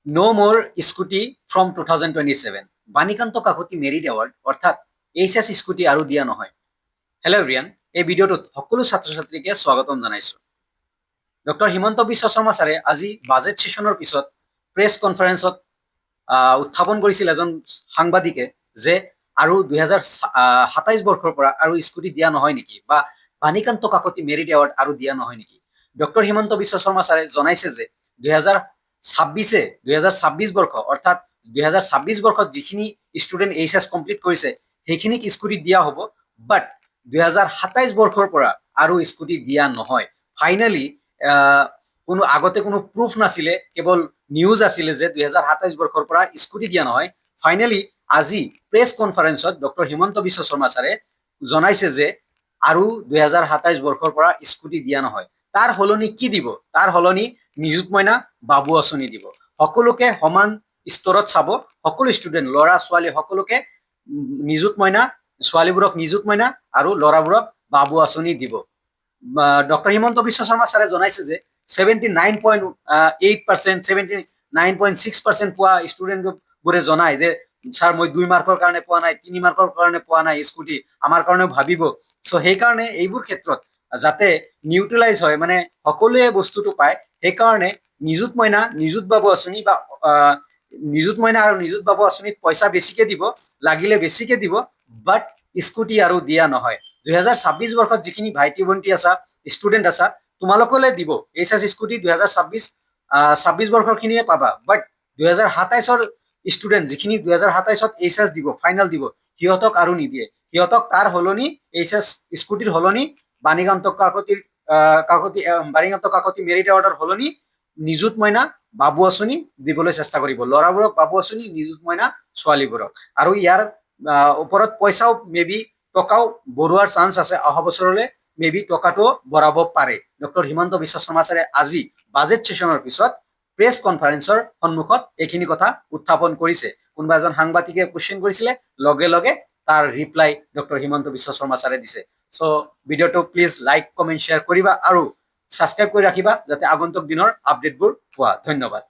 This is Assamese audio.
নো মোৰ scooty from 2027 Banikanta Kakati merit award অৰ্থাৎ এইচএছ স্কুটি আৰু দিয়া নহয়। হেল্ল' এভৰিৱান, এই ভিডিঅ'টোত সকলো ছাত্ৰ ছাত্ৰীকে স্বাগতম জনাইছো। ডক্টৰ হিমন্ত বিশ্ব শৰ্মা ছাৰে আজি বাজেট ছেছনৰ পিছত প্ৰেছ কনফাৰেন্সত উত্থাপন কৰিছিল এজন সাংবাদিকে যে আৰু 2027 বৰ্ষৰ পৰা আৰু স্কুটি দিয়া নহয় নেকি, বা বাণীকান্ত কাকতি মেৰিট এৱাৰ্ড আৰু দিয়া নহয় নেকি। ডক্টৰ হিমন্ত বিশ্ব শৰ্মা ছাৰে জনাইছে যে 2026 বৰ্ষ অৰ্থাৎ 2026 বৰ্ষত যিখিনি ষ্টুডেণ্ট এইচএছ কমপ্লিট কৰিছে সেইখিনিক স্কুটি দিয়া হ'ব, বাট 2027 বৰ্ষৰ পৰা আৰু স্কুটি দিয়া নহয়। ফাইনেলি কোনো আগতে কোনো প্ৰুফ নাছিলে, কেৱল নিউজ আছিলে যে 2027 বৰ্ষৰ পৰা স্কুটি দিয়া নহয়। ফাইনেলি আজি প্ৰেছ কনফাৰেন্সত ডক্টৰ হিমন্ত বিশ্ব শৰ্মা ছাৰে জনাইছে যে আৰু 2027 বৰ্ষৰ পৰা স্কুটি দিয়া নহয়। তাৰ সলনি কি দিব? তাৰ সলনি নিযুত মইনা বাবু আঁচনি দিব। সকলোকে সমান স্তৰত চাব, সকলো ষ্টুডেণ্ট ল'ৰা ছোৱালী সকলোকে নিযুত মইনা, ছোৱালীবোৰক নিযুত মইনা আৰু ল'ৰাবোৰক বাবু আঁচনি দিব। ডক্টৰ হিমন্ত বিশ্ব শৰ্মা ছাৰে জনাইছে যে 79.8%, 79.6% পোৱা ষ্টুডেণ্টবোৰে জনায় যে ছাৰ মই 2 মাৰ্কৰ কাৰণে পোৱা নাই, 3 মাৰ্কৰ কাৰণে পোৱা নাই স্কুটি, আমাৰ কাৰণেও ভাবিব। চ' সেইকাৰণে এইবোৰ ক্ষেত্ৰত যাতে নিউট্ৰেলাইজ হয়, মানে সকলোৱে বস্তুটো পায়, সেইকাৰণে নিযুত মইনা, নিযুত বাবু আঁচনি বা নিযুত মইনা আৰু নিযুত বাবু আঁচনিত পইচা বেছিকে দিব, লাগিলে বেছিকে দিব, বাট স্কুটি আৰু দিয়া নহয়। 2026 বৰ্ষত যিখিনি ভাইটি ভণ্টি আছা, ষ্টুডেণ্ট আছা, তোমালোকলৈ দিব এইচএছ স্কুটি। 2026 বৰ্ষৰ খিনিয়ে পাবা, বাট 2027ৰ ষ্টুডেণ্ট যিখিনি 2027ত এইচএছ দিব, ফাইনেল দিব, সিহঁতক আৰু নিদিয়ে। সিহঁতক তাৰ সলনি এইচএছ স্কুটিৰ সলনি বাণীকান্ত কাকতি মেৰিট এৱাৰ্ডৰ সলনি নিযুত মইনা বাবু আঁচনি দিবলৈ চেষ্টা কৰিব। ল'ৰাবোৰক বাবু আঁচনি, নিযুত মইনা ছোৱালীবোৰক। আৰু ইয়াৰ ওপৰত পইচাও মেবি টকাও বঢ়োৱাৰ চান্স আছে, অহা বছৰলৈ মেবি টকাটো বঢ়াব পাৰে। ডক্টৰ হিমন্ত বিশ্ব শৰ্মা ছাৰে আজি বাজেট ছেছনৰ পিছত প্ৰেছ কনফাৰেন্সৰ সন্মুখত এইখিনি কথা উত্থাপন কৰিছে। কোনোবা এজন সাংবাদিকে কুৱেশ্যন কৰিছিলে, লগে লগে তাৰ ৰিপ্লাই ডক্টৰ হিমন্ত বিশ্ব শৰ্মা ছাৰে দিছে। চ' ভিডিঅ'টো প্লিজ লাইক, কমেণ্ট, শ্বেয়াৰ কৰিবা আৰু ছাবস্ক্ৰাইব কৰি ৰাখিবা যাতে আগন্তুক দিনৰ আপডেটবোৰ পোৱা। ধন্যবাদ।